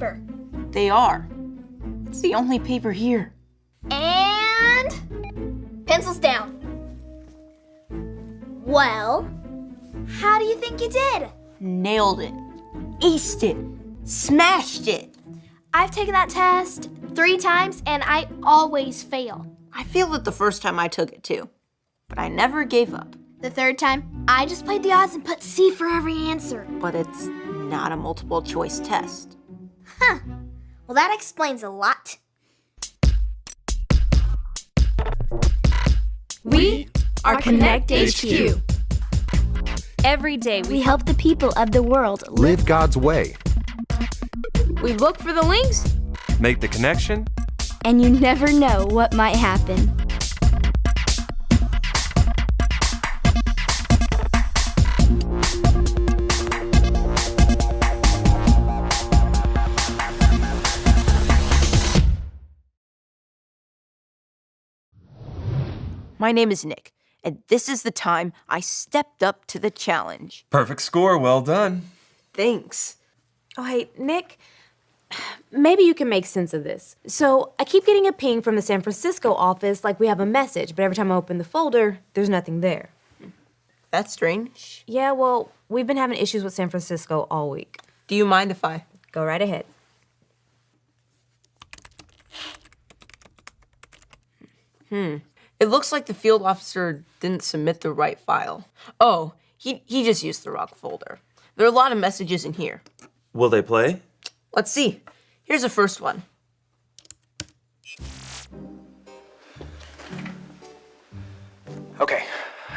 paper. They are. It's the only paper here. And pencils down. Well, how do you think you did? Nailed it. Aced it. Smashed it. I've taken that test 3 times and I always fail. I failed it the first time I took it too, but I never gave up. The 3rd time, I just played the odds and put C for every answer. But it's not a multiple choice test. Huh. Well, that explains a lot. We are KONNECT HQ. Every day We help the people of the world Live God's way. we look for the links. Make the connection. and you never know what might happen. My name is Nick, and this is the time I stepped up to the challenge. Perfect score, well done. Thanks. Oh, hey, Nick, maybe you can make sense of this. So I keep getting a ping from the San Francisco office like we have a message, but every time I open the folder, there's nothing there. That's strange. Yeah, well, we've been having issues with San Francisco all week. Do you mind if I... Go right ahead. It looks like the field officer didn't submit the right file. Oh, he just used the wrong folder. There are a lot of messages in here. Will they play? Let's see. Here's the first one. Okay,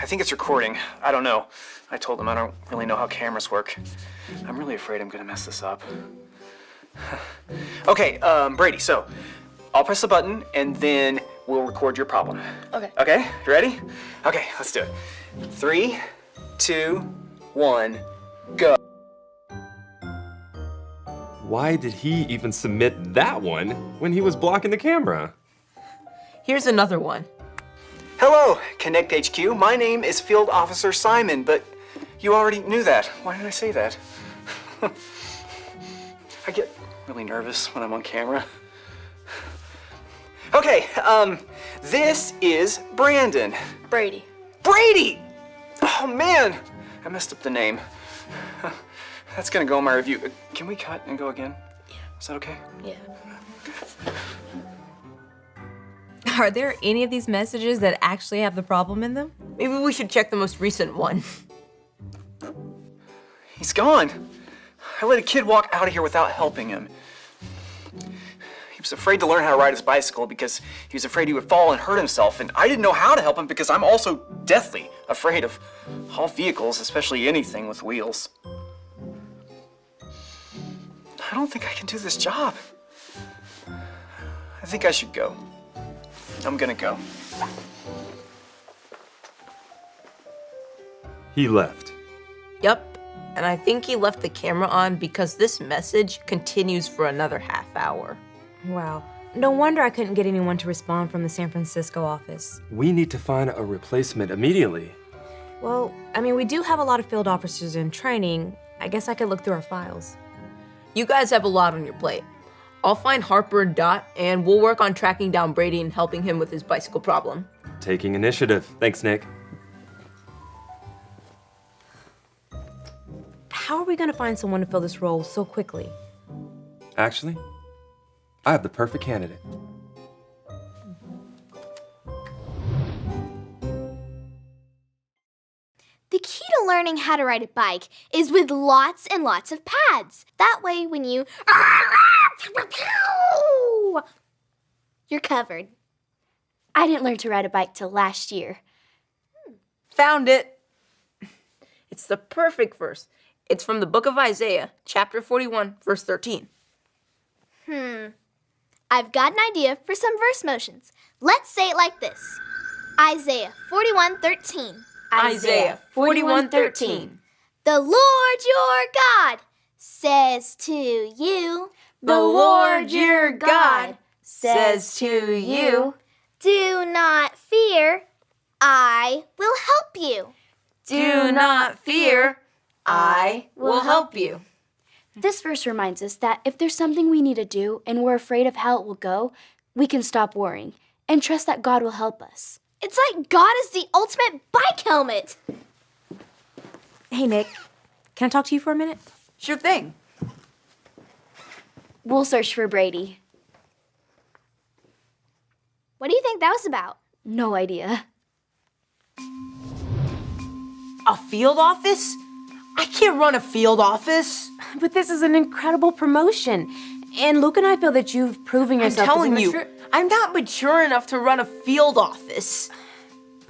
I think it's recording. I don't know. I told him I don't really know how cameras work. I'm really afraid I'm gonna mess this up. Okay, Brady, so I'll press the button and then we'll record your problem. Okay. Okay, you ready? Okay, let's do it. 3, 2, 1, go. Why did he even submit that one when he was blocking the camera? Here's another one. Hello, KONNECT HQ. My name is Field Officer Simon, but you already knew that. Why did I say that? I get really nervous when I'm on camera. Okay, this is Brandon. Brady. Brady! Oh man, I messed up the name. That's gonna go in my review. Can we cut and go again? Yeah. Is that okay? Yeah. Are there any of these messages that actually have the problem in them? Maybe we should check the most recent one. He's gone. I let a kid walk out of here without helping him. He was afraid to learn how to ride his bicycle because he was afraid he would fall and hurt himself, and I didn't know how to help him because I'm also deathly afraid of all vehicles, especially anything with wheels. I don't think I can do this job. I think I should go. I'm gonna go. He left. Yep, and I think he left the camera on because this message continues for another half hour. Wow. No wonder I couldn't get anyone to respond from the San Francisco office. We need to find a replacement immediately. Well, I mean, we do have a lot of field officers in training. I guess I could look through our files. You guys have a lot on your plate. I'll find Harper and Dot, and we'll work on tracking down Brady and helping him with his bicycle problem. Taking initiative. Thanks, Nick. How are we gonna find someone to fill this role so quickly? Actually, I have the perfect candidate. The key to learning how to ride a bike is with lots and lots of pads. That way, when you're covered. I didn't learn to ride a bike till last year. Found it. It's the perfect verse. It's from the book of Isaiah, chapter 41, verse 13. I've got an idea for some verse motions. Let's say it like this. Isaiah 41:13. Isaiah 41:13. The Lord your God says to you, The Lord your God says to you, do not fear, I will help you. do not fear, I will help you. This verse reminds us that if there's something we need to do and we're afraid of how it will go, we can stop worrying and trust that God will help us. It's like God is the ultimate bike helmet. Hey, Nick, can I talk to you for a minute? Sure thing. We'll search for Brady. What do you think that was about? No idea. A field office? I can't run a field office. But this is an incredible promotion. And Luke and I feel that you've proven I'm yourself to be telling you, mature. I'm not mature enough to run a field office.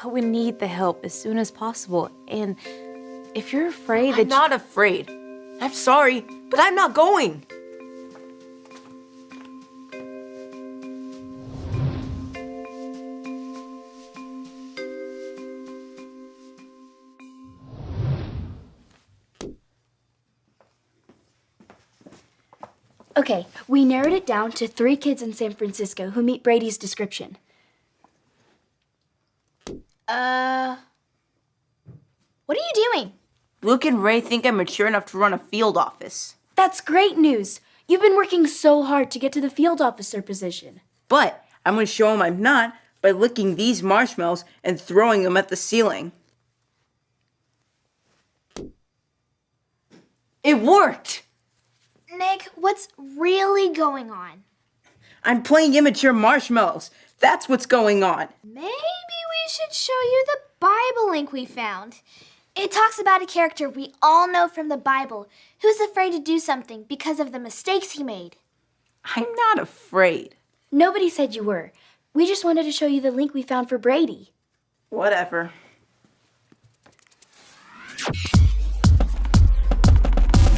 But we need the help as soon as possible. And if you're afraid that I'm not afraid. I'm sorry, but I'm not going. Okay, we narrowed it down to 3 kids in San Francisco who meet Brady's description. What are you doing? Luke and Ray think I'm mature enough to run a field office. That's great news. You've been working so hard to get to the field officer position. But I'm going to show them I'm not by licking these marshmallows and throwing them at the ceiling. It worked! Nick, what's really going on? I'm playing immature marshmallows. That's what's going on. Maybe we should show you the Bible link we found. It talks about a character we all know from the Bible who's afraid to do something because of the mistakes he made. I'm not afraid. Nobody said you were. We just wanted to show you the link we found for Brady. Whatever.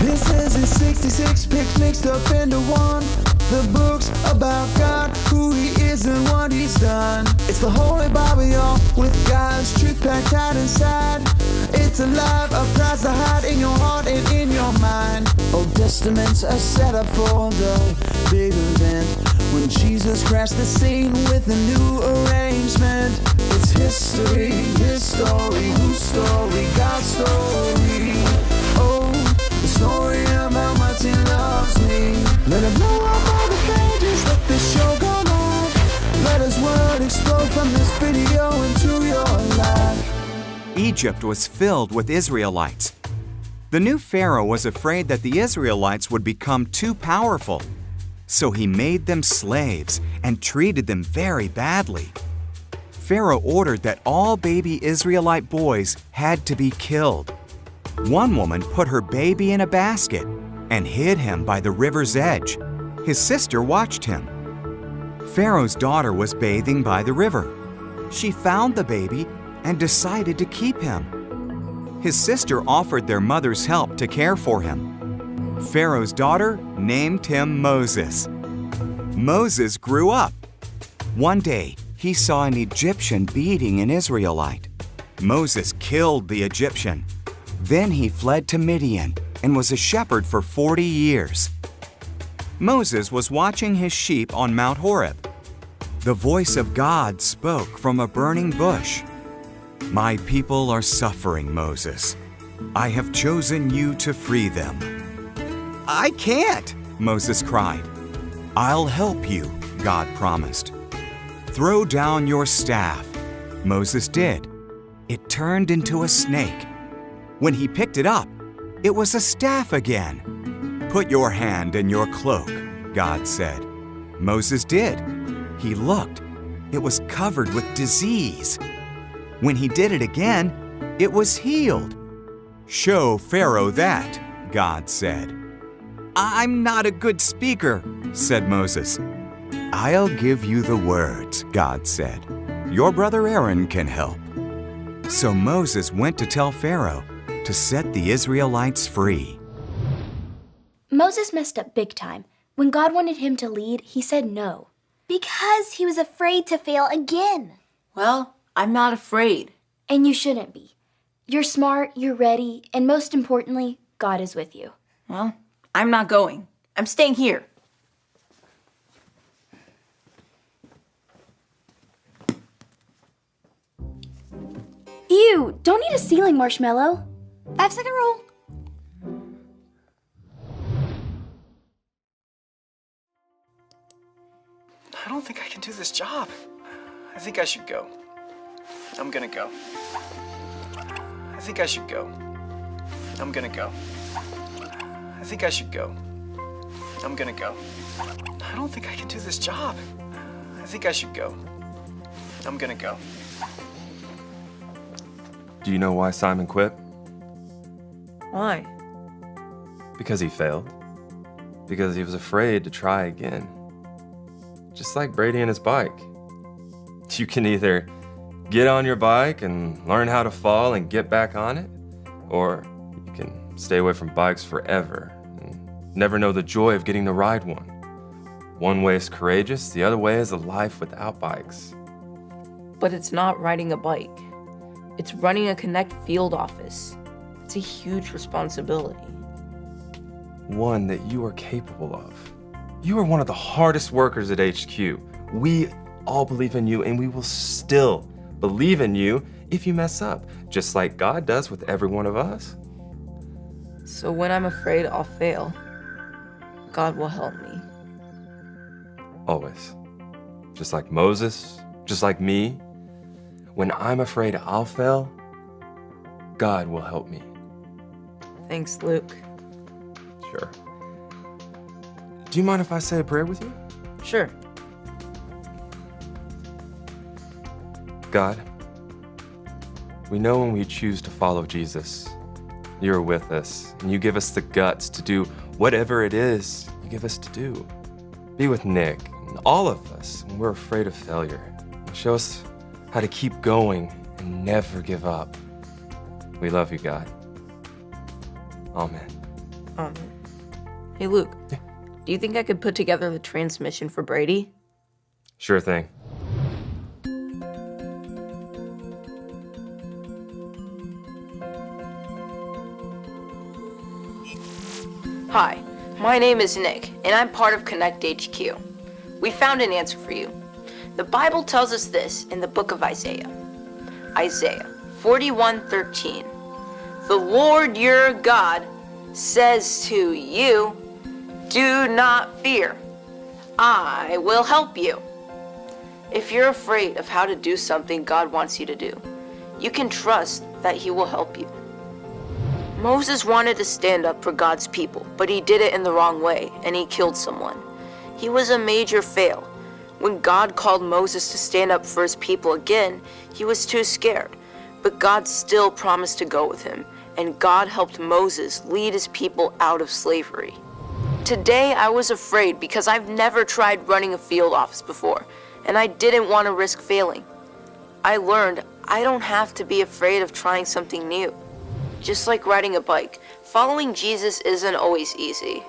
This is his 66 picks mixed up into one. The book's about God, who he is and what he's done. It's the Holy Bible, y'all, with God's truth packed out inside. It's a life of Christ to hide in your heart and in your mind. Old Testaments are set up for the big event when Jesus crashed the scene with a new arrangement. It's history, his story, whose story, God's story. Oh, the story of how much he loves me. Let him blow up all the pages, let this show go live. Let his word explode from this video into your life. Egypt was filled with Israelites. The new Pharaoh was afraid that the Israelites would become too powerful. So he made them slaves and treated them very badly. Pharaoh ordered that all baby Israelite boys had to be killed. One woman put her baby in a basket and hid him by the river's edge. His sister watched him. Pharaoh's daughter was bathing by the river. She found the baby and decided to keep him. His sister offered their mother's help to care for him. Pharaoh's daughter named him Moses. Moses grew up. One day, he saw an Egyptian beating an Israelite. Moses killed the Egyptian. Then he fled to Midian and was a shepherd for 40 years. Moses was watching his sheep on Mount Horeb. The voice of God spoke from a burning bush. "My people are suffering, Moses. I have chosen you to free them." "I can't," Moses cried. "I'll help you," God promised. "Throw down your staff." Moses did. It turned into a snake. When he picked it up, it was a staff again. "Put your hand in your cloak," God said. Moses did. He looked. It was covered with disease. When he did it again, it was healed. "Show Pharaoh that," God said. "I'm not a good speaker," said Moses. "I'll give you the words," God said. "Your brother Aaron can help." So Moses went to tell Pharaoh to set the Israelites free. Moses messed up big time. When God wanted him to lead, he said no. Because he was afraid to fail again. Well, I'm not afraid. And you shouldn't be. You're smart, you're ready, and most importantly, God is with you. Well, I'm not going. I'm staying here. Ew, don't eat a ceiling marshmallow. 5-second rule. don't think I can do this job. I think I should go. I'm gonna go. I think I should go. I'm gonna go. I think I should go. I'm gonna go. I don't think I can do this job. I think I should go. I'm gonna go. Do you know why Simon quit? Why? Because he failed. Because he was afraid to try again. Just like Brady and his bike. You can either get on your bike and learn how to fall and get back on it, or you can stay away from bikes forever and never know the joy of getting to ride one. One way is courageous, the other way is a life without bikes. But it's not riding a bike. It's running a Connect field office. It's a huge responsibility. One that you are capable of. You are one of the hardest workers at HQ. We all believe in you, and we will still believe in you if you mess up, just like God does with every one of us. So when I'm afraid I'll fail, God will help me. Always. Just like Moses, just like me. When I'm afraid I'll fail, God will help me. Thanks, Luke. Sure. Do you mind if I say a prayer with you? Sure. God, we know when we choose to follow Jesus, you're with us, and you give us the guts to do whatever it is you give us to do. Be with Nick and all of us when we're afraid of failure. Show us how to keep going and never give up. We love you, God. Amen. Amen. Hey, Luke. Yeah. Do you think I could put together the transmission for Brady? Sure thing. Hi, my name is Nick, and I'm part of Connect HQ. We found an answer for you. The Bible tells us this in the book of Isaiah. Isaiah 41:13. The Lord your God says to you, do not fear. I will help you. If you're afraid of how to do something God wants you to do, you can trust that He will help you. Moses wanted to stand up for God's people, but he did it in the wrong way, and he killed someone. He was a major fail. When God called Moses to stand up for his people again, he was too scared, but God still promised to go with him, and God helped Moses lead his people out of slavery. Today I was afraid because I've never tried running a field office before, and I didn't want to risk failing. I learned I don't have to be afraid of trying something new. Just like riding a bike, following Jesus isn't always easy.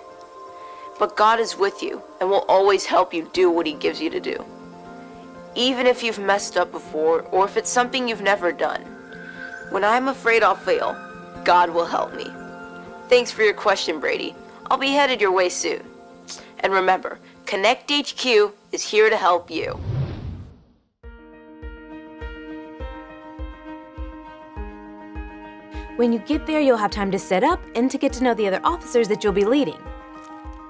But God is with you and will always help you do what He gives you to do. Even if you've messed up before, or if it's something you've never done. When I'm afraid I'll fail, God will help me. Thanks for your question, Brady. I'll be headed your way soon. And remember, Connect HQ is here to help you. When you get there, you'll have time to set up and to get to know the other officers that you'll be leading.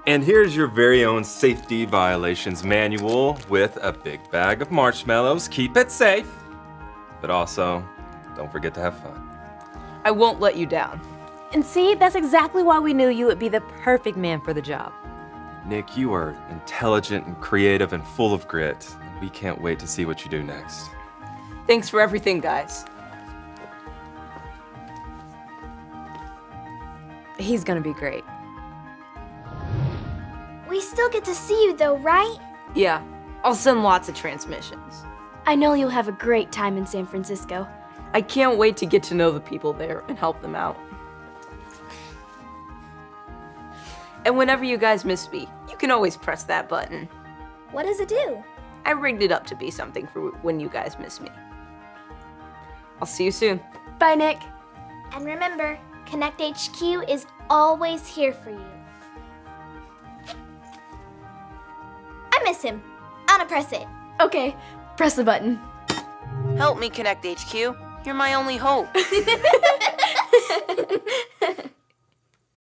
And here's your very own safety violations manual with a big bag of marshmallows. Keep it safe, but also don't forget to have fun. I won't let you down. And see, that's exactly why we knew you would be the perfect man for the job. Nick, you are intelligent and creative and full of grit. And we can't wait to see what you do next. Thanks for everything, guys. He's gonna be great. We still get to see you though, right? Yeah, I'll send lots of transmissions. I know you'll have a great time in San Francisco. I can't wait to get to know the people there and help them out. And whenever you guys miss me, you can always press that button. What does it do? I rigged it up to be something for when you guys miss me. I'll see you soon. Bye, Nick. And remember, Connect HQ is always here for you. I miss him. I'm gonna press it. Okay, press the button. Help me, Connect HQ. You're my only hope.